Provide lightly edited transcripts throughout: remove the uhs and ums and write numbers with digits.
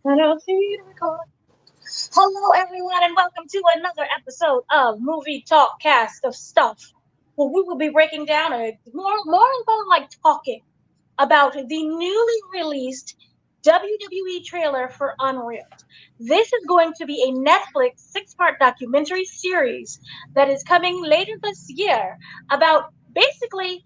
I don't see you record. Hello, everyone, and welcome to another episode of Movie Talk Cast of Stuff. Where we will be breaking down a more about like talking about the newly released WWE trailer for Unreal. This is going to be a Netflix six-part documentary series that is coming later this year about basically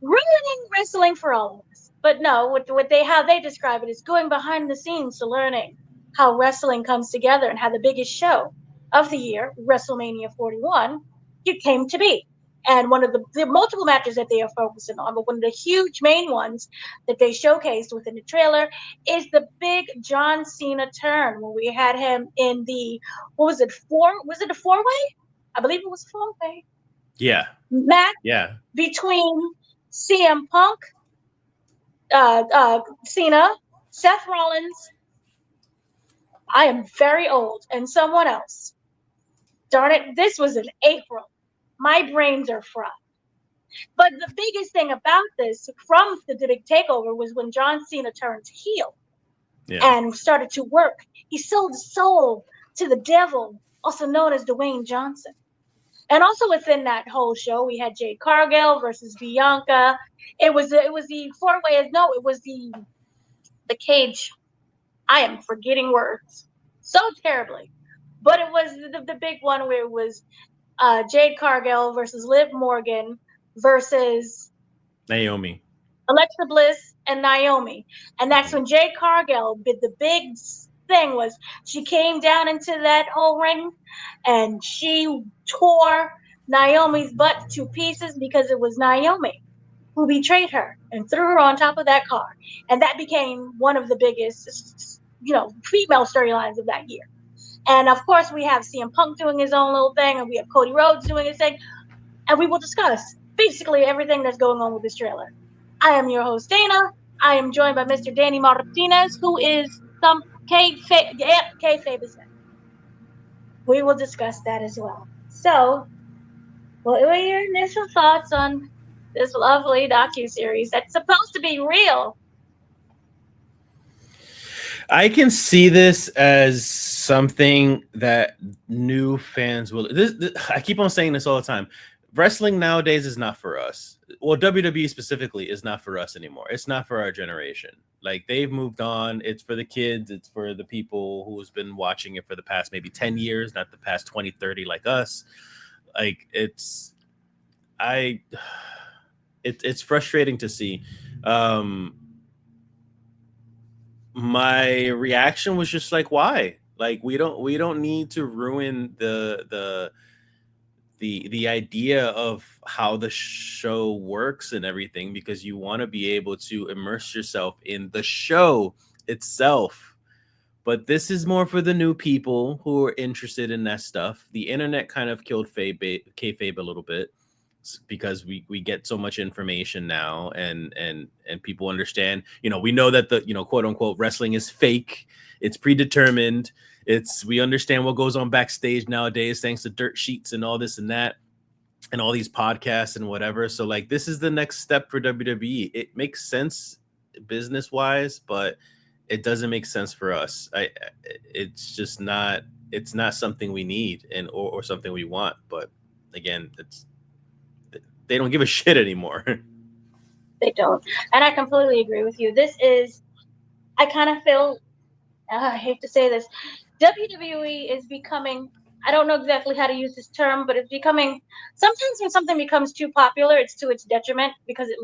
ruining wrestling for all of us. But no, what they how they describe it is going behind the scenes to learning how wrestling comes together and how the biggest show of the year, WrestleMania 41, it came to be. And one of the multiple matches that they are focusing on, but one of the huge main ones that they showcased within the trailer is the big John Cena turn when we had him in the what was it was it a four way? I believe it was four way Yeah, match yeah. between CM Punk, Cena, Seth Rollins. I am very old, and someone else. Darn it, this was in April. My brains are fried. But the biggest thing about this from the big takeover was when John Cena turned heel Yeah. and started to work. He sold his soul to the devil, also known as Dwayne Johnson. And also within that whole show, we had Jade Cargill versus Bianca. It was the four way. No, it was the cage. I am forgetting words so terribly. But it was the big one where it was Jade Cargill versus Liv Morgan versus Naomi. Alexa Bliss and Naomi. And that's Mhm. when Jade Cargill did the big thing was she came down into that whole ring and she tore Naomi's butt to pieces because it was Naomi who betrayed her and threw her on top of that car. And that became one of the biggest, female storylines of that year. And of course, we have CM Punk doing his own little thing, and we have Cody Rhodes doing his thing, and we will discuss basically everything that's going on with this trailer. I am your host, Dana. I am joined by Mr. Danny Martinez, who is some Kayfabe is in. We will discuss that as well. So, what were your initial thoughts on this lovely docu-series that's supposed to be real? I can see this as something that new fans will. I keep on saying this all the time. Wrestling nowadays is not for us. Well, WWE specifically is not for us anymore. It's not for our generation. Like they've moved on. It's for the kids. It's for the people who's been watching it for the past maybe 10 years, not the past 20, 30 like us. Like I, it's frustrating to see. Um, my reaction was just like, why? Like we don't need to ruin the idea of how the show works and everything, because you want to be able to immerse yourself in the show itself. But this is more for the new people who are interested in that stuff. The internet kind of killed kayfabe a little bit, because we get so much information now, and people understand. We know that the quote unquote wrestling is fake. It's predetermined. It's We understand what goes on backstage nowadays, thanks to dirt sheets and all this and that, and all these podcasts and whatever. So like, this is the next step for WWE. It makes sense business wise, but it doesn't make sense for us. It's just not. It's not something we need, or something we want. But again, they don't give a shit anymore. They don't. And I completely agree with you. I kind of feel, I hate to say this, WWE is becoming, I don't know exactly how to use this term, but it's becoming, sometimes when something becomes too popular, it's to its detriment because it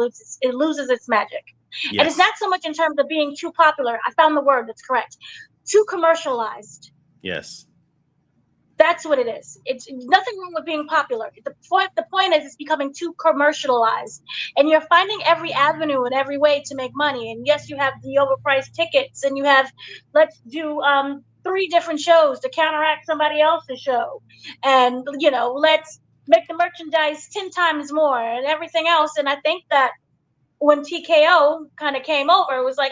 loses its magic. And it's Yes. not so much in terms of being too popular. I found the word that's correct. Too commercialized. Yes. That's what it is. It's nothing wrong with being popular. The point is it's becoming too commercialized. And you're finding every avenue and every way to make money. And yes, you have the overpriced tickets and you have let's do three different shows to counteract somebody else's show. And let's make the merchandise 10 times more and everything else. And I think that when TKO kind of came over, it was like,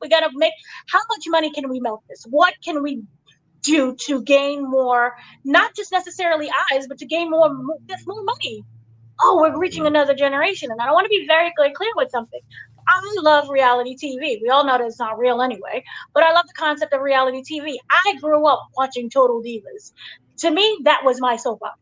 we got to make, how much money can we milk this? What can we do to gain more, not just necessarily eyes, but to gain more, just more money oh, we're reaching Mhm. another generation. And I want to be very clear with something. I love reality TV. We all know that it's not real anyway, but I love the concept of reality TV. I grew up watching Total Divas. To me, that was my soap opera.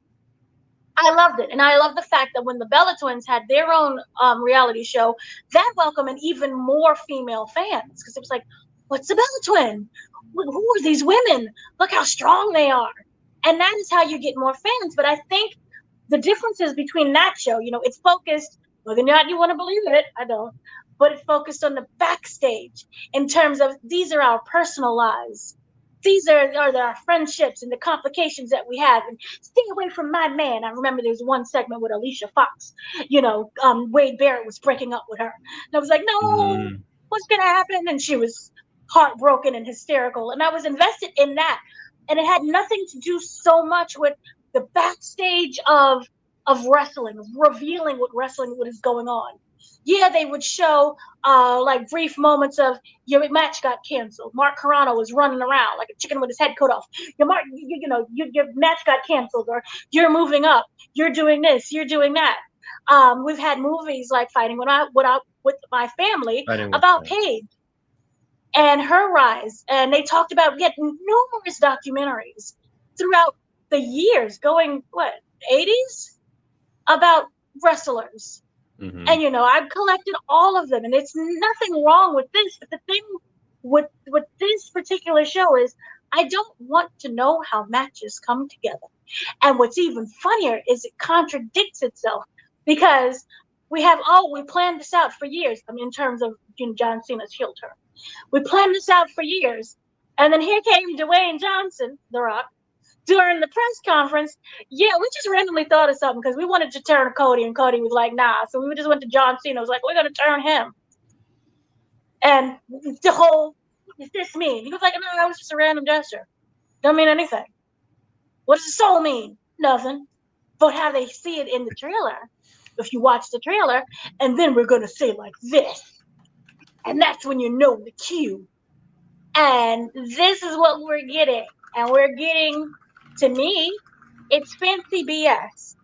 I loved it. And I love the fact that when the Bella Twins had their own reality show, that welcomed even more female fans because it was like, what's the Bella Twin? Who are these women? Look how strong they are. And that is how you get more fans. But I think the differences between that show, it's focused, whether or not you want to believe it, I don't, but it's focused on the backstage in terms of these are our personal lives. These are our friendships and the complications that we have. And stay away from my man. I remember there was one segment with Alicia Fox. Wade Barrett was breaking up with her. And I was like, no, Mhm. what's going to happen? And she was heartbroken and hysterical. And I was invested in that. And it had nothing to do so much with the backstage of wrestling, of revealing what is going on. Yeah, they would show like brief moments of your match got canceled. Mark Carrano was running around like a chicken with his head cut off. Your match got canceled, or you're moving up, you're doing this, you're doing that. We've had movies like Fighting with my family Fighting with about Paige and her rise, and they talked about yet numerous documentaries throughout the years, going what 80s about wrestlers. Mhm. And I've collected all of them, and it's nothing wrong with this. But the thing with this particular show is, I don't want to know how matches come together. And what's even funnier is it contradicts itself because we planned this out for years. I mean, in terms of John Cena's heel turn, we planned this out for years, and then here came Dwayne Johnson, The Rock, during the press conference. Yeah, we just randomly thought of something because we wanted to turn Cody, and Cody was like, nah. So we just went to John Cena. Was like, we're gonna turn him, and the whole, is this mean? He was like, no, that was just a random gesture. Don't mean anything. What does the soul mean? Nothing. But how they see it in the trailer, if you watch the trailer, and then we're gonna say like this, and that's when you know the cue. And this is what we're getting, and we're getting, to me, it's fancy BS.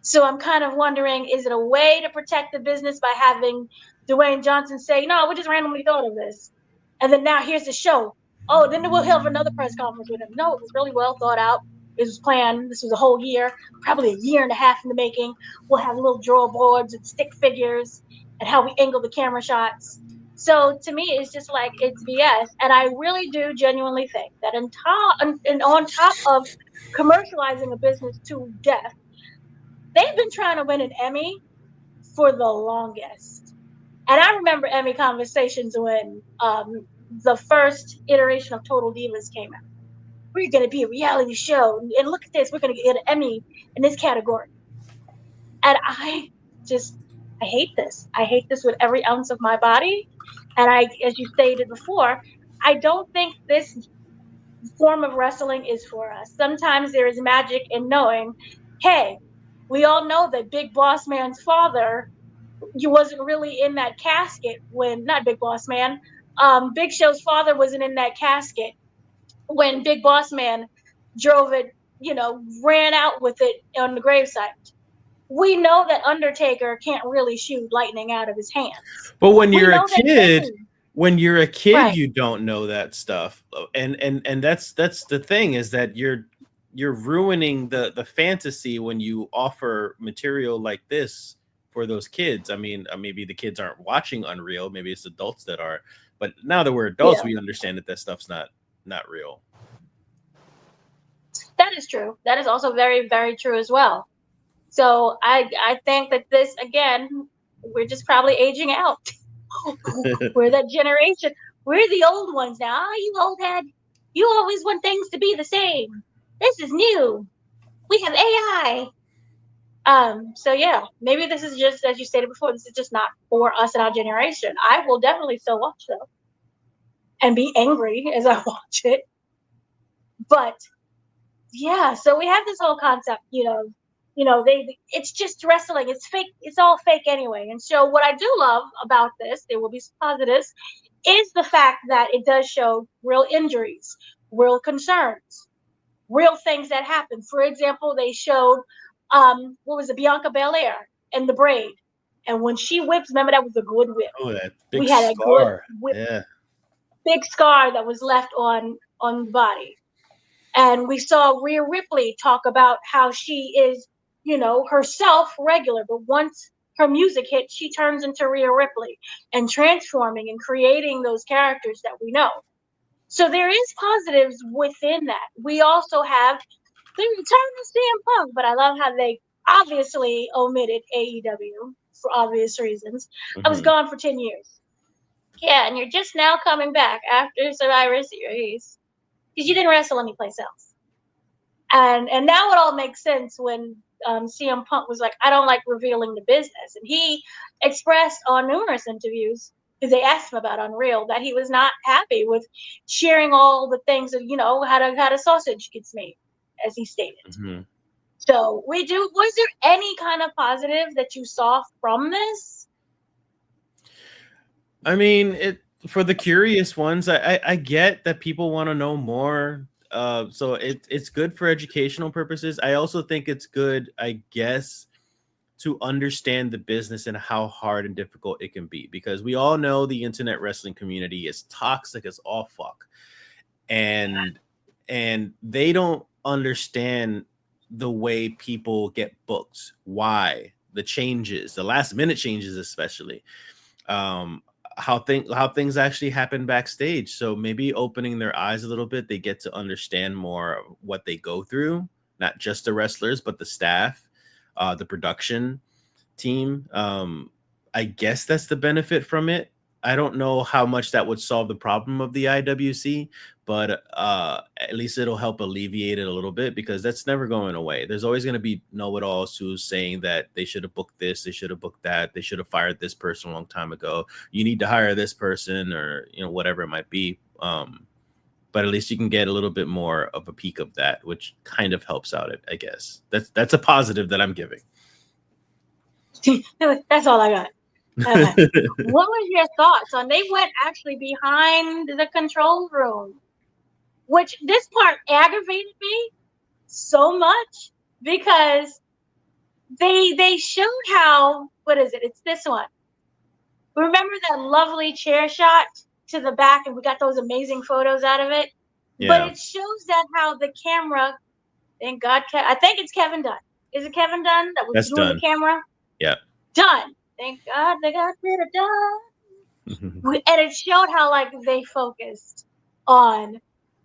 So I'm kind of wondering, is it a way to protect the business by having Dwayne Johnson say, no, we just randomly thought of this. And then now here's the show. Oh, then we'll have another press conference with him. No, it was really well thought out. It was planned. This was a whole year, probably a year and a half in the making. We'll have little draw boards and stick figures and how we angle the camera shots. So to me, it's just like it's BS. And I really do genuinely think that on top of commercializing a business to death, they've been trying to win an Emmy for the longest. And I remember Emmy conversations when the first iteration of Total Divas came out. We're going to be a reality show, and look at this, we're going to get an Emmy in this category. And I hate this. I hate this with every ounce of my body. And as you stated before, I don't think this form of wrestling is for us. Sometimes there is magic in knowing, hey, we all know that Big Boss Man's father, you wasn't really in that casket when, not Big Boss Man, Big Show's father wasn't in that casket when Big Boss Man drove it, ran out with it on the gravesite. We know that Undertaker can't really shoot lightning out of his hands. But when We you're a know that kid, Kane, right? you don't know that stuff. And that's the thing, is that you're ruining the fantasy when you offer material like this for those kids. I mean, maybe the kids aren't watching Unreal, maybe it's adults that are. But now that we're adults, Yeah, we understand that that stuff's not real. that is true. That is also very, very true as well. So I think that this again, we're just probably aging out. We're that generation. We're the old ones now. Oh, you old head. You always want things to be the same. This is new. We have AI. So yeah, maybe this is just, as you stated before, this is just not for us and our generation. I will definitely still watch though and be angry as I watch it. But yeah, so we have this whole concept, it's just wrestling. It's fake. It's all fake anyway. And so what I do love about this, there will be some positives, is the fact that it does show real injuries, real concerns, real things that happen. For example, they showed what was it, Bianca Belair and the braid. And when she whips, remember that was a good whip. Oh, that big We had a good scar. whip, Yeah. big scar that was left on the body. And we saw Rhea Ripley talk about how she is, herself regular, but once her music hits, she turns into Rhea Ripley and transforming and creating those characters that we know. So there is positives within that. We also have the return of CM Punk, but I love how they obviously omitted AEW for obvious reasons. I was Hmm. gone for 10 years. Yeah, and you're just now coming back after Survivor Series because you didn't wrestle anyplace else. And now it all makes sense when CM Punk was like, I don't like revealing the business. And he expressed on numerous interviews, because they asked him about Unreal, that he was not happy with sharing all the things of, how to sausage gets made, as he stated. Hmm. So was there any kind of positive that you saw from this? I mean, it for the curious ones. I get that people want to know more. So it's good for educational purposes. I also think it's good, I guess, to understand the business and how hard and difficult it can be, because we all know the internet wrestling community is toxic as all fuck, and they don't understand the way people get booked, why the changes, the last minute changes, especially um how things actually happen backstage. So maybe opening their eyes a little bit, they get to understand more of what they go through, not just the wrestlers but the staff, the production team. I guess that's the benefit from it. I don't know how much that would solve the problem of the IWC, but at least it'll help alleviate it a little bit, because that's never going away. There's always going to be know-it-alls who's saying that they should have booked this, they should have booked that, they should have fired this person a long time ago. You need to hire this person, or whatever it might be. But at least you can get a little bit more of a peek of that, which kind of helps out it, I guess. That's a positive that I'm giving. That's all I got. Okay. What was your thoughts on they went actually behind the control room, which this part aggravated me so much because they showed how, what is it? It's this one. Remember that lovely chair shot to the back, and we got those amazing photos out of it. But Yeah, it shows that how the camera, thank God, I think it's Kevin Dunn. Is it Kevin Dunn that was that's doing the done. camera? Yeah. Done. Thank God they got rid of Dunn. And it showed how like they focused on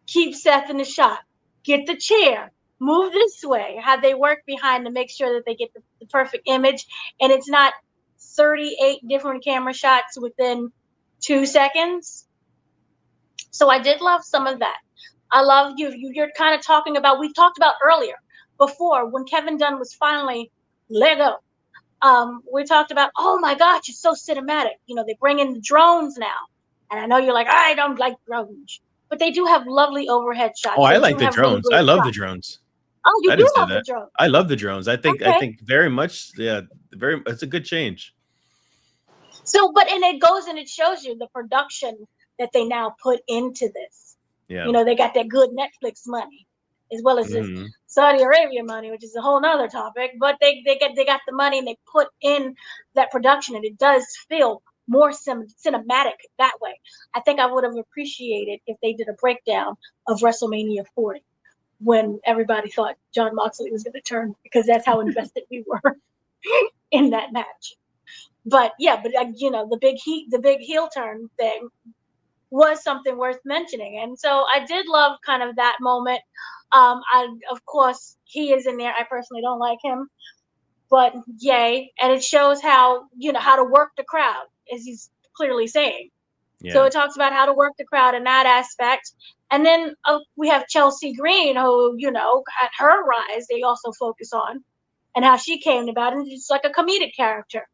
keep Seth in the shot, get the chair, move this way, how they work behind to make sure that they get the perfect image, and it's not 38 different camera shots within 2 seconds. So I did love some of that. I love you're kind of talking about, we've talked about earlier before when Kevin Dunn was finally let go. We talked about, oh my gosh, it's so cinematic. They bring in the drones now. And I know you're like, I don't like drones. But they do have lovely overhead Oh, shots. I They like do the have really drones. great I love the shots. drones. Oh, you I do didn't say love the that. drones. I love the drones. I Okay. think very much. Yeah, very. It's a good change. So, and it goes and it shows you the production that they now put into this. Yeah. They got that good Netflix money as well as this Hmm. Saudi Arabia money, which is a whole nother topic. But they got the money and they put in that production, and it does feel more cinematic that way. I think I would have appreciated if they did a breakdown of WrestleMania 40 when everybody thought John Moxley was going to turn, because that's how invested we were in that match. But yeah, but the big heel turn thing was something worth mentioning, and so I did love kind of that moment. I Of course he is in there. I personally don't like him, but yay, and it shows how how to work the crowd, as he's clearly saying. So Yeah. it talks about how to work the crowd in that aspect. And then we have Chelsea Green, who at her rise they also focus on, and how she came about, and it's like a comedic character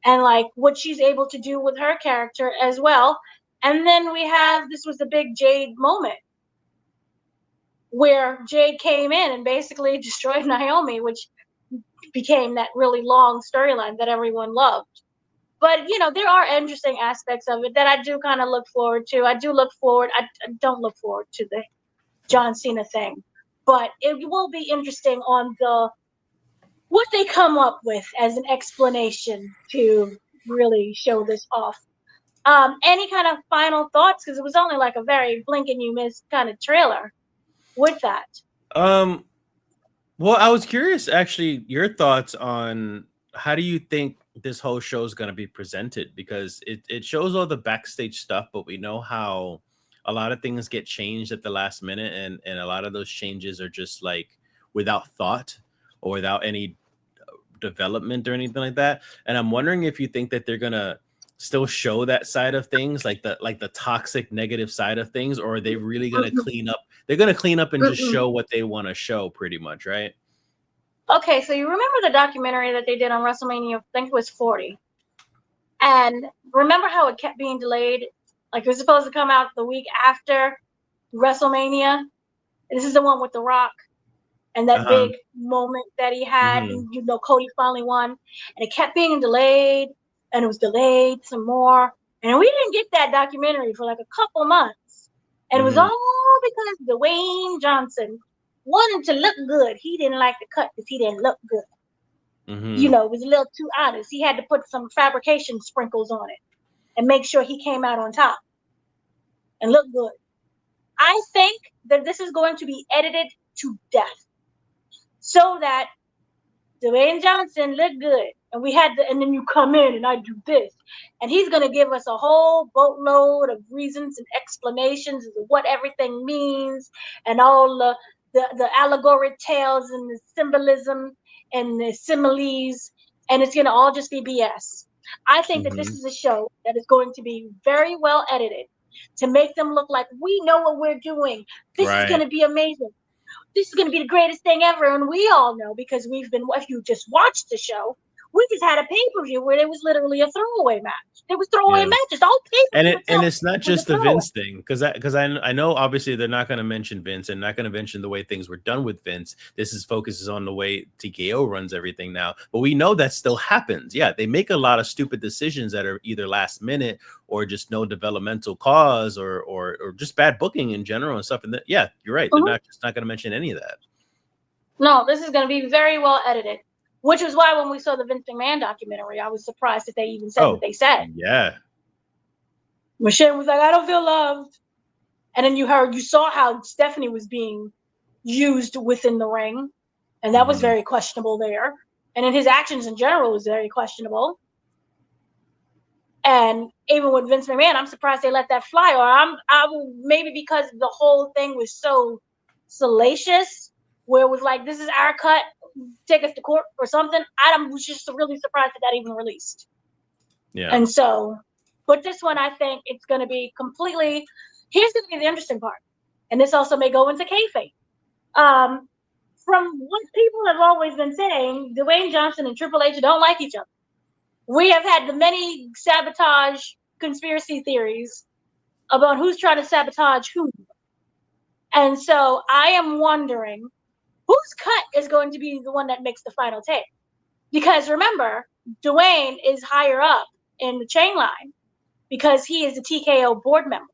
and like what she's able to do with her character as well. And then we have, this was the big Jade moment where Jade came in and basically destroyed Naomi, which became that really long storyline that everyone loved. But there are interesting aspects of it that I do kind of look forward to. I do look forward. I don't look forward to the John Cena thing, but it will be interesting on the what they come up with as an explanation to really show this off. Any kind of final thoughts? Because it was only like a very blink and you miss kind of trailer with that. Um, well, I was curious actually your thoughts on how do you think this whole show is going to be presented, because it shows all the backstage stuff, but we know how a lot of things get changed at the last minute, and a lot of those changes are just like without thought or without any development or anything like that. And I'm wondering if you think that they're gonna still show that side of things, like the toxic negative side of things, or are they really gonna Mm-mm, clean up? They're gonna clean up and just mm-mm. show what they want to show, pretty much, right? Okay, so you remember the documentary that they did on WrestleMania? I think it was 40. And remember how it kept being delayed? Like it was supposed to come out the week after WrestleMania. This is the one with The Rock and that Uh-huh. big moment that he had. Hmm. Cody finally won, and it kept being delayed, and it was delayed some more, and we didn't get that documentary for like a couple months, and it was Hmm. all because Dwayne Johnson wanted to look good. He didn't like the cut because he didn't look good. Hmm. It was a little too honest. He had to put some fabrication sprinkles on it and make sure he came out on top and look good. I think that this is going to be edited to death so that Dwayne Johnson looked good. And then you come in and I do this. And he's going to give us a whole boatload of reasons and explanations of what everything means and all the allegoric tales and the symbolism and the similes. And it's going to all just be BS. I think that this Hmm. is a show that is going to be very well edited to make them look like we know what we're doing. This is going Right. to be amazing. This is going to be the greatest thing ever. And we all know because if you just watched the show, we just had a pay per view where there was literally a throwaway match. There was throwaway Yeah. matches. The whole pay per And view itself it's not was a just the throwaway. Vince thing, because I know obviously they're not going to mention Vince and not going to mention the way things were done with Vince. This is focuses on the way TKO runs everything now, but we know that still happens. Yeah, they make a lot of stupid decisions that are either last minute or just no developmental cause, or just bad booking in general and stuff. And yeah, you're right. They're Mhm. not going to mention any of that. No, this is going to be very well edited, which is why when we saw the Vince McMahon documentary, I was surprised that they even said what Oh they said. yeah. Michelle was like, I don't feel loved. And then you saw how Stephanie was being used within the ring. And that was Hmm. very questionable there. And then his actions in general was very questionable. And even with Vince McMahon, I'm surprised they let that fly. Or maybe because the whole thing was so salacious, where it was like, this is our cut, take us to court or something. I was just really surprised that even released. Yeah. And so, but this one, I think it's going to be completely. Here's going to be the interesting part, and this also may go into kayfabe. Um, from what people have always been saying, Dwayne Johnson and Triple H don't like each other. We have had the many sabotage conspiracy theories about who's trying to sabotage who. And so I am wondering whose cut is going to be the one that makes the final take. Because remember, Dwayne is higher up in the chain line because he is a TKO board member.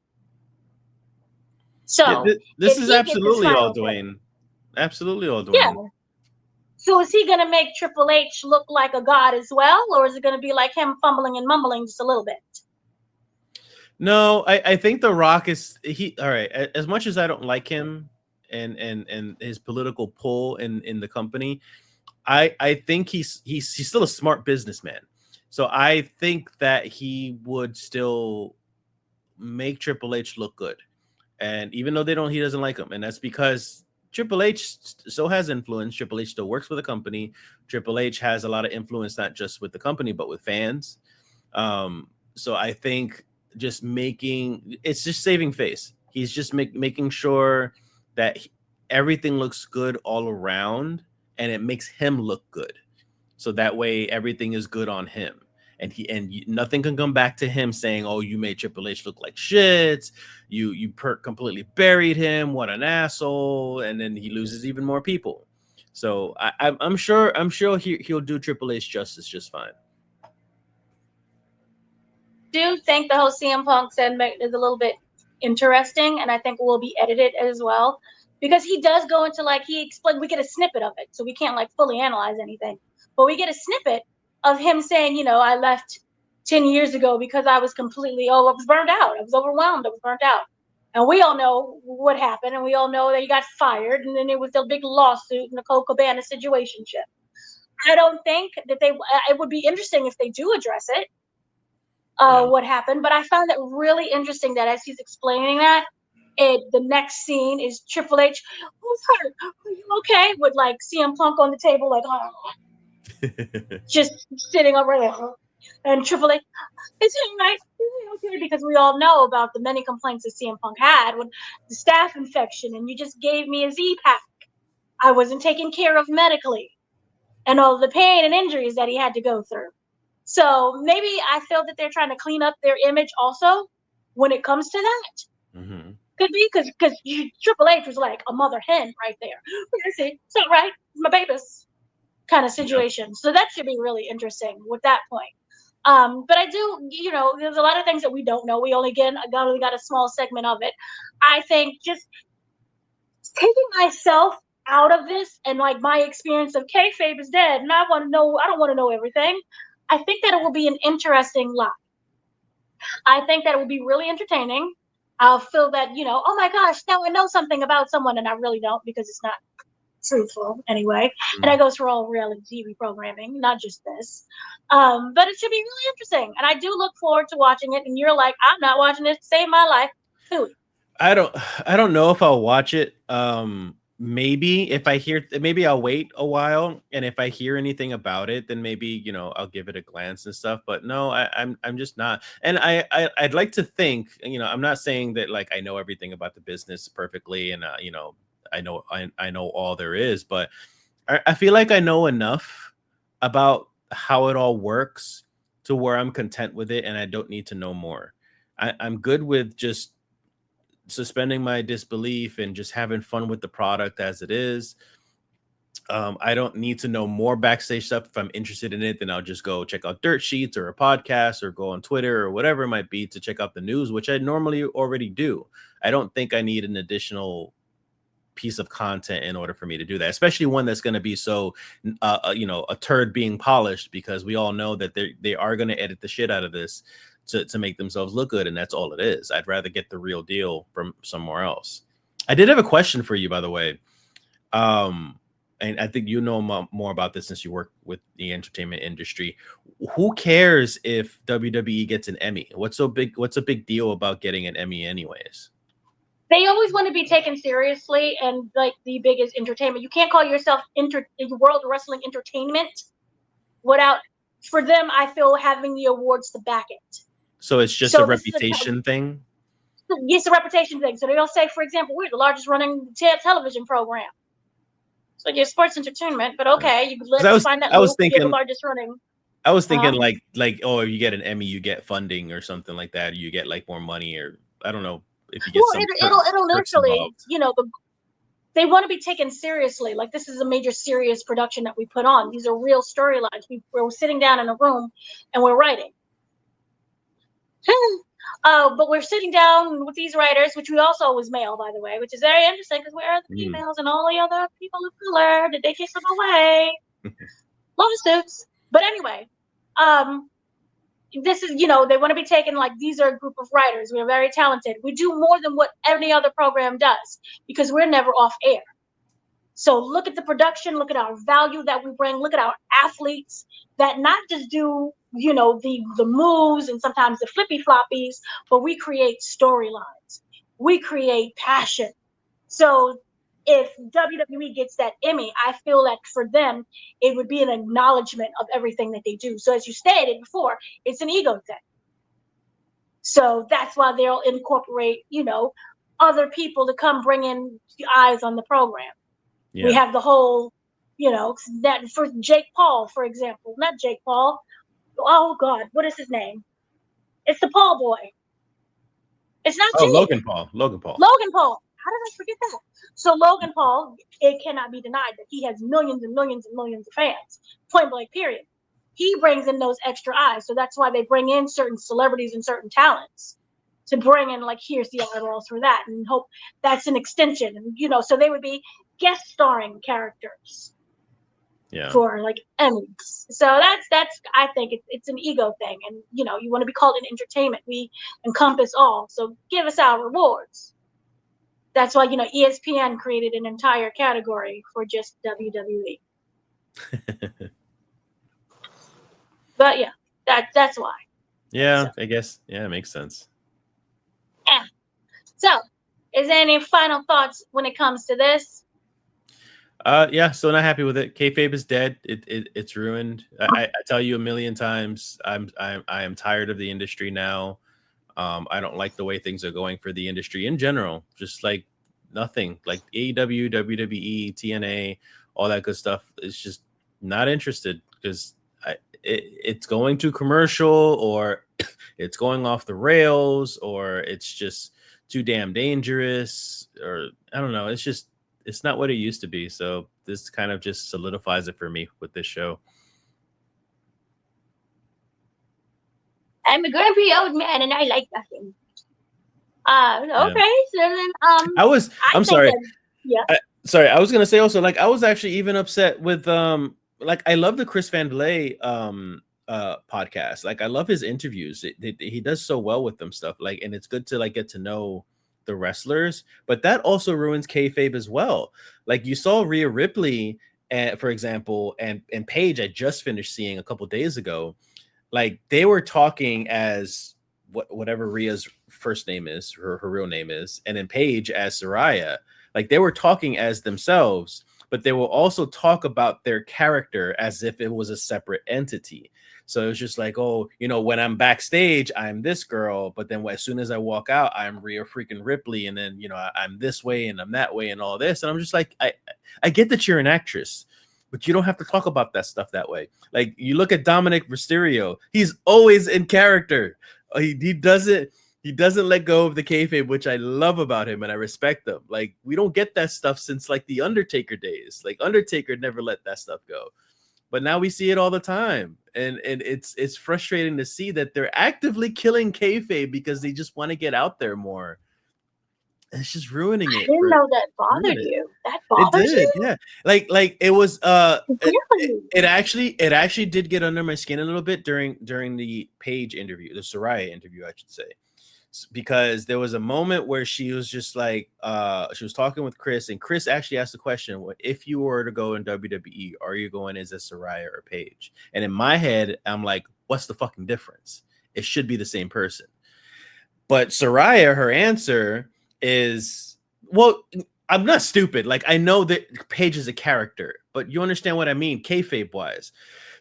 Yeah. So This if is he gets his absolutely all final take, Dwayne. Absolutely all Dwayne. yeah. So is he going to make Triple H look like a god as well? Or is it going to be like him fumbling and mumbling just a little bit? No, I think The Rock is he all right. As much as I don't like him and his political pull in the company, I think he's still a smart businessman. So I think that he would still make Triple H look good. And even though he doesn't like him, and that's because Triple H still has influence. Triple H still works for the company. Triple H has a lot of influence, not just with the company, but with fans. So I think just making it's just saving face. He's just making sure that everything looks good all around, and it makes him look good. So that way everything is good on him. Nothing can come back to him saying, "Oh, you made Triple H look like shit. Completely buried him. What an asshole!" And then he loses even more people. So I'm sure he'll do Triple H justice just fine. Do think the whole CM Punk segment is a little bit interesting, and I think will be edited as well because he does go into like he explained. We get a snippet of it, so we can't like fully analyze anything. But we get a snippet of him saying, I left 10 years ago because I was completely, I was burned out. I was overwhelmed. I was burnt out. And we all know what happened. And we all know that he got fired. And then it was a big lawsuit in the Cole Cabana situationship. I don't think that it would be interesting if they do address it, what happened. But I found it really interesting that as he's explaining that, the next scene is Triple H, who's hurt? Are you okay? With like CM Punk on the table, like, just sitting over there. And Triple H, is he right? Is he okay? Because we all know about the many complaints that CM Punk had with the staph infection, and you just gave me a Z-Pack. I wasn't taken care of medically, and all the pain and injuries that he had to go through. So maybe I feel that they're trying to clean up their image also when it comes to that. Mm-hmm. Could be because Triple H was like a mother hen right there. Where is he? It's all right. My babies kind of situation. Yep. So that should be really interesting with that point. But I do, there's a lot of things that we don't know. We only got a small segment of it. I think just taking myself out of this and like my experience of kayfabe is dead, and I don't want to know everything. I think that it will be an interesting live. I think that it will be really entertaining. I'll feel that, oh my gosh, now I know something about someone, and I really don't because it's not truthful anyway. Mm-hmm. And that goes for all reality TV programming, not just this. But it should be really interesting. And I do look forward to watching it. And you're like, I'm not watching this to save my life. Who? I don't know if I'll watch it. Maybe maybe I'll wait a while, and if I hear anything about it, then maybe I'll give it a glance and stuff. But no, I'm just not. And I'd like to think, I'm not saying that like I know everything about the business perfectly, and I know all there is, but I feel like I know enough about how it all works to where I'm content with it, and I don't need to know more. I'm good with just suspending my disbelief and just having fun with the product as it is. I don't need to know more backstage stuff. If I'm interested in it, then I'll just go check out dirt sheets or a podcast or go on Twitter or whatever it might be to check out the news, which I normally already do. I don't think I need an additional piece of content in order for me to do that, especially one that's going to be so a turd being polished, because we all know that they are going to edit the shit out of this to make themselves look good, and that's all it is. I'd rather get the real deal from somewhere else. I did have a question for you, by the way, and I think you know more about this since you work with the entertainment industry. Who cares if WWE gets an Emmy? What's a big deal about getting an Emmy anyways? They always want to be taken seriously, and like the biggest entertainment. You can't call yourself World Wrestling Entertainment without, for them, I feel, having the awards to back it. So it's just a reputation thing? Yes, a reputation thing. So they'll say, for example, we're the largest running television program. So you're sports entertainment, but okay, let's find that. I was thinking the largest running. I was thinking like if you get an Emmy, you get funding or something like that. You get like more money, or I don't know if you get it'll literally, they want to be taken seriously. Like, this is a major serious production that we put on. These are real storylines. We're sitting down in a room and we're writing. But we're sitting down with these writers, which we also was male, by the way, which is very interesting because where are the females and all the other people of color? Did they take them away? Lawsuits. But anyway, this is, they want to be taken like these are a group of writers. We're very talented. We do more than what any other program does because we're never off air. So look at the production, look at our value that we bring, look at our athletes that not just do, the moves and sometimes the flippy floppies, but we create storylines. We create passion. So if WWE gets that Emmy, I feel like for them, it would be an acknowledgement of everything that they do. So as you stated before, it's an ego thing. So that's why they'll incorporate, other people to come bring in the eyes on the program. Yeah. We have the whole, that for Jake Paul, for example, not Jake Paul. Oh God, what is his name? It's the Paul boy. It's not Jake. Logan Paul. Logan Paul. How did I forget that? So Logan Paul, it cannot be denied that he has millions and millions and millions of fans. Point blank, period. He brings in those extra eyes. So that's why they bring in certain celebrities and certain talents to bring in, like, here's the eyeballs for that, and hope that's an extension. And, so they would be guest starring characters. Yeah. for like Emmys. So that's I think it's an ego thing, and you know, you want to be called an entertainment. We encompass all, so give us our rewards. That's why, you know, ESPN created an entire category for just WWE. But yeah, that's why. So, Yeah, I guess. Yeah, it makes sense. yeah. So, is there any final thoughts when it comes to this? Yeah, still not happy with it. Kayfabe is dead. It's ruined. I tell you a million times. I am tired of the industry now. I don't like the way things are going for the industry in general. Just like nothing, like AEW, WWE, TNA, all that good stuff. It's just not interested because it's going to commercial, or it's going off the rails, or it's just too damn dangerous, or I don't know. It's not what it used to be. So this kind of just solidifies it for me with this show. I'm a grumpy old man, and I like nothing. Yeah. Okay, so then I I'm think sorry. that yeah. Sorry, I was gonna say also, like, I was actually even upset with like, I love the Chris Van Vliet podcast. Like, I love his interviews. He does so well with them stuff. Like, and it's good to like get to know the wrestlers, but that also ruins kayfabe as well. Like, you saw Rhea Ripley, for example, and Paige. I just finished seeing a couple days ago. Like, they were talking as whatever Rhea's first name is, her real name is, and then Paige as Soraya. Like, they were talking as themselves, but they will also talk about their character as if it was a separate entity. So it's just like, oh, you know, when I'm backstage, I'm this girl, but then as soon as I walk out, I'm Rhea freaking Ripley, and then, you know, I'm this way and I'm that way and all this, and I'm just like, I get that you're an actress, but you don't have to talk about that stuff that way. Like, you look at Dominic Mysterio, he's always in character. He doesn't let go of the kayfabe, which I love about him and I respect him. Like, we don't get that stuff since like the Undertaker days. Like, Undertaker never let that stuff go, but now we see it all the time, and it's frustrating to see that they're actively killing kayfabe because they just want to get out there more. It's just ruining I it didn't for know that ruin bothered it. you. That It bothers did, you? yeah. Like it was Really? it actually did get under my skin a little bit during the Paige interview, the Soraya interview, I should say. Because there was a moment where she was just like she was talking with Chris, and Chris actually asked the question, if you were to go in WWE, are you going as a Soraya or Paige? And in my head, I'm like, what's the fucking difference? It should be the same person. But Soraya, her answer is, well, I'm not stupid. Like, I know that Paige is a character, but you understand what I mean, kayfabe wise.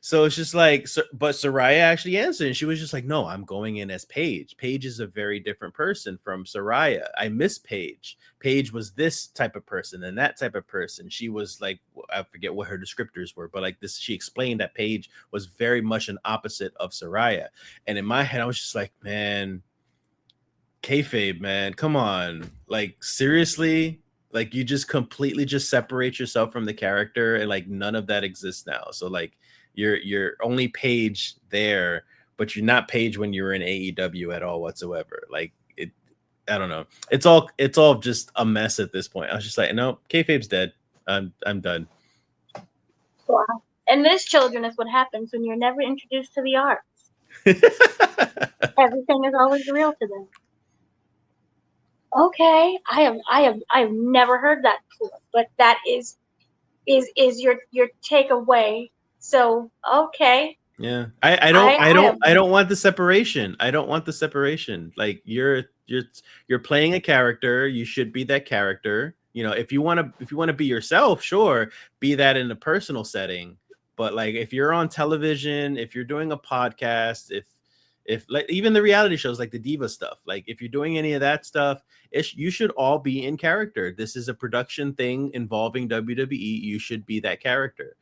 So it's just like, but Soraya actually answered, and she was just like, "No, I'm going in as Paige. Paige is a very different person from Soraya. I miss Paige. Paige was this type of person and that type of person. She was like, I forget what her descriptors were, but like this, she explained that Paige was very much an opposite of Soraya." And in my head, I was just like, man, kayfabe, man, come on, like, seriously, like, you just completely just separate yourself from the character, and like none of that exists now. So like, you're only Paige there, but you're not Paige when you were in AEW at all whatsoever. Like, it, I don't know. It's all just a mess at this point. I was just like, no, kayfabe's dead. I'm done. Wow. And this, children, is what happens when you're never introduced to the arts. Everything is always real to them. Okay, I have never heard that before, but that is your takeaway. So okay, Yeah. I don't I I I don't have I don't want the separation. I don't want the separation. Like, you're playing a character, you should be that character. You know, if you want to be yourself, sure, be that in a personal setting. But like, if you're on television, if you're doing a podcast, if like even the reality shows like the diva stuff, like if you're doing any of that stuff, you should all be in character. This is a production thing involving WWE. You should be that character.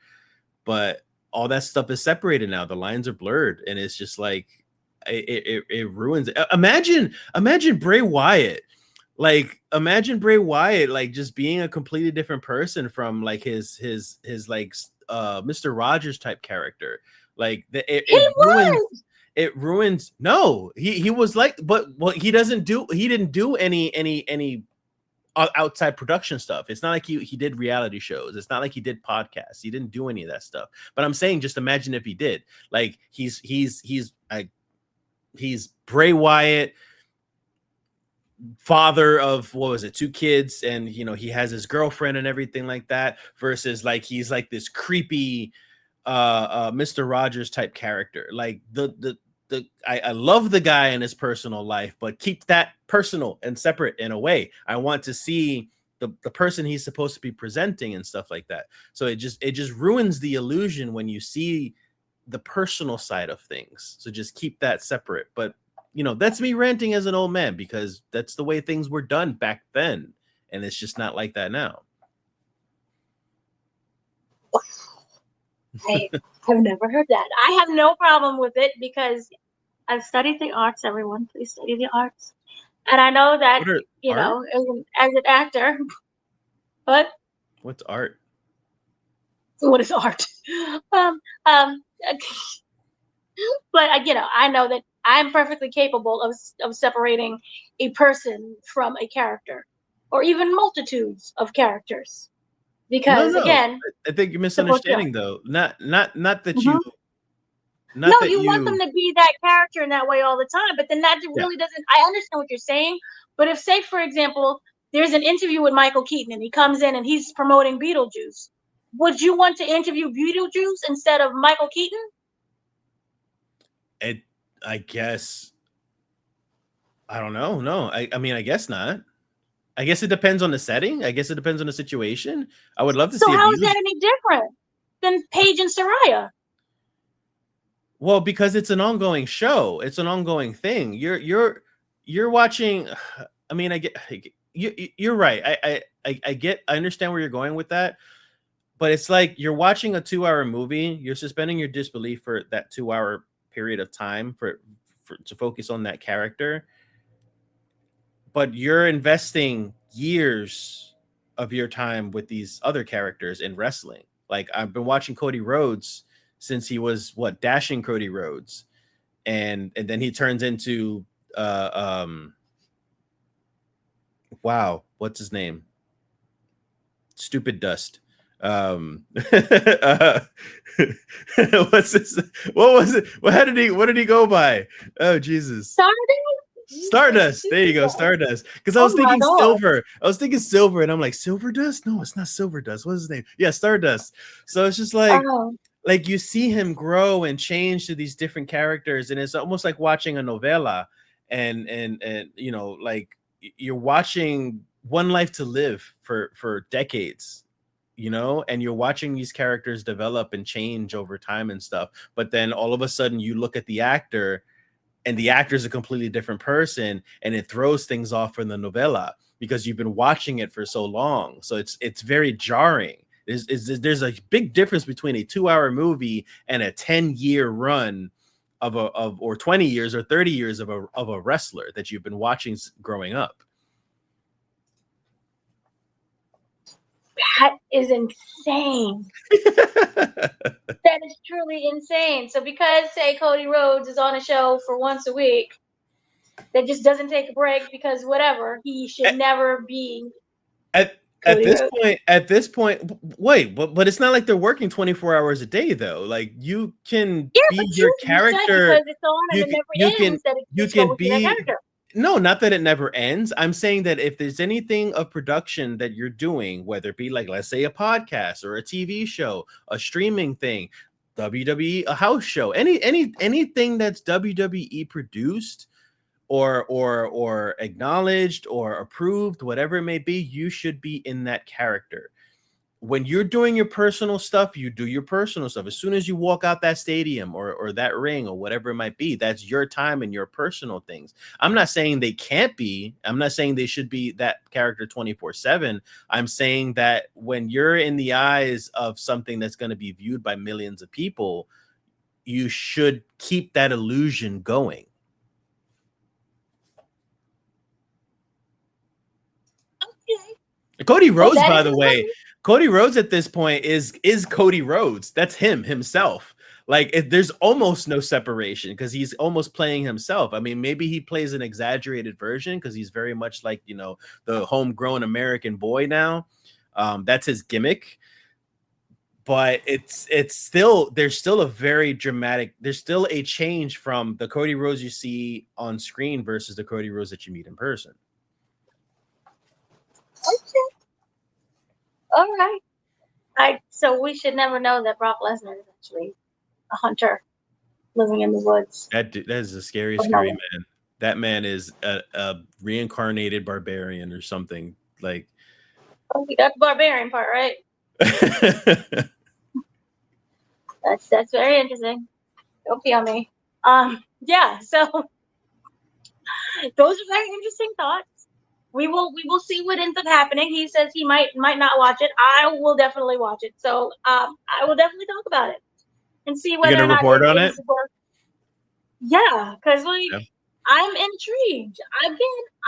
But all that stuff is separated now. The lines are blurred, and it's just like it ruins it. Imagine Bray Wyatt. Like, imagine Bray Wyatt like just being a completely different person from like his like Mr. Rogers type character. Like, he it ruins was. it ruins. No, he was like, but well, he didn't do any outside production stuff. It's not like he did reality shows. It's not like he did podcasts. He didn't do any of that stuff. But I'm saying, just imagine if he did. Like he's Bray Wyatt, father of, what was it, 2 kids, and you know, he has his girlfriend and everything like that, versus like he's like this creepy Mr. Rogers type character. Like I love the guy in his personal life, but keep that personal and separate in a way. I want to see the person he's supposed to be presenting and stuff like that. So it just ruins the illusion when you see the personal side of things. So just keep that separate. But you know, that's me ranting as an old man, because that's the way things were done back then, and it's just not like that now. I've never heard that. I have no problem with it because I've studied the arts. Everyone, please study the arts. And I know that, you art? know, as an actor, but What's art? what is art? um, um, but you know, I know that I'm perfectly capable of separating a person from a character, or even multitudes of characters, because No. again, I think you're misunderstanding though. Not that mm-hmm. you. Not No, that you want them to be that character in that way all the time, but then that really doesn't. I understand what you're saying, but if, say, for example, there's an interview with Michael Keaton and he comes in and he's promoting Beetlejuice, would you want to interview Beetlejuice instead of Michael Keaton? I guess. I don't know. No, I mean, I guess not. I guess it depends on the setting. I guess it depends on the situation. I would love to see. So how is that any different than Paige and Soraya? Well, because it's an ongoing show. It's an ongoing thing. You're watching. I mean, I get you're right. I understand where you're going with that, but it's like you're watching a 2-hour movie. You're suspending your disbelief for that 2-hour period of time for to focus on that character, but you're investing years of your time with these other characters in wrestling. Like, I've been watching Cody Rhodes since he was Dashing Cody Rhodes, and then he turns into wow, what's his name? Stupid Dust. What's this? What was it? What did he go by? Oh, Jesus. Stardust. There you go, Stardust. Because I was thinking silver. I was thinking silver, and I'm like, Silver Dust? No, it's not Silver Dust. What's his name? Yeah, Stardust. So it's just like, like you see him grow and change to these different characters, and it's almost like watching a novela, and you know, like you're watching One Life to Live for decades, you know, and you're watching these characters develop and change over time and stuff. But then all of a sudden you look at the actor, and the actor is a completely different person, and it throws things off in the novela because you've been watching it for so long. So it's very jarring. There's a big difference between a 2-hour movie and a 10-year run or 20 years or 30 years of a wrestler that you've been watching growing up. That is insane. That is truly insane. So because, say, Cody Rhodes is on a show for once a week, that just doesn't take a break because whatever, he should never be at this point, wait, but it's not like they're working 24 hours a day though. Like, you can be your character. Because it's on and it never ends, you can be. No, not that it never ends. I'm saying that if there's anything of production that you're doing, whether it be like, let's say, a podcast or a TV show, a streaming thing, WWE, a house show, anything that's WWE produced or acknowledged or approved, whatever it may be, you should be in that character. When you're doing your personal stuff, you do your personal stuff. As soon as you walk out that stadium or that ring or whatever it might be, that's your time and your personal things. I'm not saying they can't be. I'm not saying they should be that character 24/7. I'm saying that when you're in the eyes of something that's going to be viewed by millions of people, you should keep that illusion going. Cody Rhodes, by the way, Cody Rhodes at this point is Cody Rhodes. That's himself. Like there's almost no separation because he's almost playing himself. I mean, maybe he plays an exaggerated version because he's very much like, you know, the homegrown American boy now. That's his gimmick. But it's still, there's still a very dramatic, there's still a change from the Cody Rhodes you see on screen versus the Cody Rhodes that you meet in person. Okay. All right. So we should never know that Brock Lesnar is actually a hunter living in the woods. That is a scary man. That man is a reincarnated barbarian or something. Like, oh, that's the barbarian part, right? That's very interesting. Don't pee on me. Yeah. So those are very interesting thoughts. We will see what ends up happening. He says he might not watch it. I will definitely watch it. So I will definitely talk about it and see whether You're or gonna not report it on is it? worth. Yeah, because like Yeah. I'm intrigued. Again,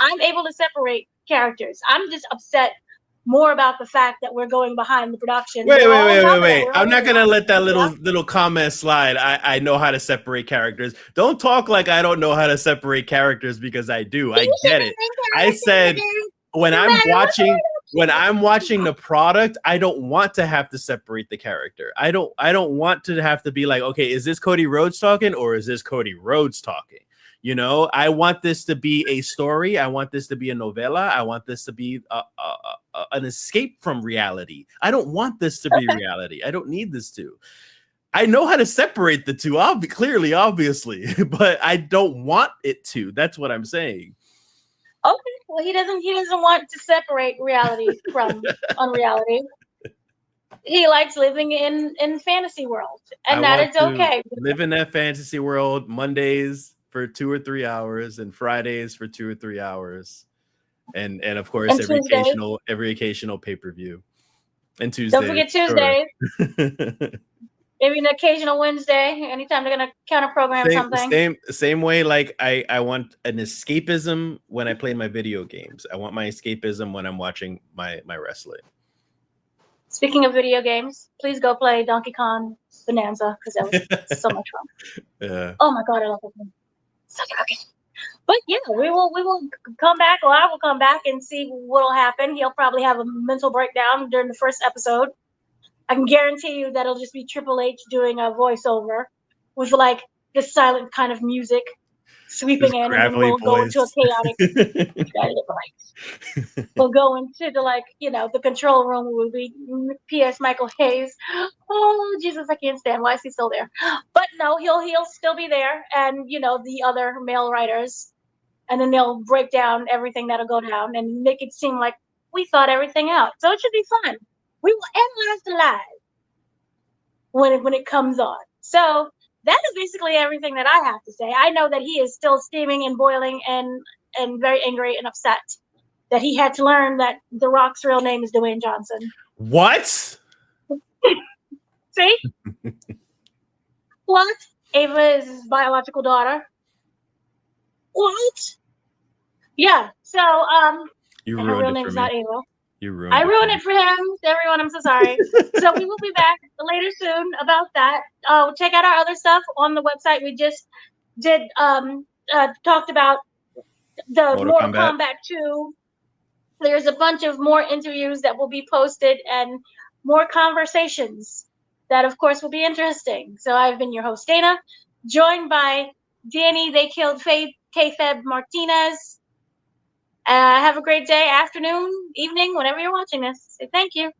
I'm able to separate characters. I'm just upset more about the fact that we're going behind the production. Wait. But all on top of that, we're I'm not already gonna let that yeah. little comment slide. I know how to separate characters. Don't talk like I don't know how to separate characters because I do. I get it. I said when I'm watching the product, I don't want to have to separate the character. I don't want to have to be like, okay, is this Cody Rhodes talking or is this Cody Rhodes talking? You know, I want this to be a story. I want this to be a novella. I want this to be an escape from reality. I don't want this to be reality. I don't need this to. I know how to separate the two, clearly, obviously, but I don't want it to. That's what I'm saying. Okay, well, he doesn't want to separate reality from unreality. He likes living in fantasy world, and that is okay. Live in that fantasy world Mondays for 2 or 3 hours and Fridays for 2 or 3 hours, and of course And Tuesdays, every occasional pay-per-view, and Tuesdays. Don't forget Tuesdays. Sure. Maybe an occasional Wednesday. Anytime they're gonna counter program something. Same way. Like I want an escapism when I play my video games. I want my escapism when I'm watching my wrestling. Speaking of video games, please go play Donkey Kong Bonanza because that was so much fun. Yeah. Oh my god, I love that game. So good. But yeah, we will come back, or I will come back and see what'll happen. He'll probably have a mental breakdown during the first episode. I can guarantee you that it'll just be Triple H doing a voiceover with like this silent kind of music sweeping in, and then we'll go into a chaotic. We'll go into the the control room. Will be P.S. Michael Hayes. Oh Jesus, I can't stand. Why is he still there? But no, he'll still be there, and the other male writers, and then they'll break down everything that'll go down and make it seem like we thought everything out. So it should be fun. We will analyze the live when it comes on. So that is basically everything that I have to say. I know that he is still steaming and boiling and very angry and upset that he had to learn that The Rock's real name is Dwayne Johnson. What? See? What? Ava is his biological daughter. What? Yeah. So You and her real ruined it name for is me. not Ava. You ruined I it ruined it for him. Everyone, I'm so sorry. So we will be back later soon about that. Check out our other stuff on the website. We just did talked about the Mortal Kombat 2. There's a bunch of more interviews that will be posted and more conversations that, of course, will be interesting. So I've been your host, Dana, joined by Danny, They Killed Kayfabe Martinez. Have a great day, afternoon, evening, whenever you're watching this. Thank you.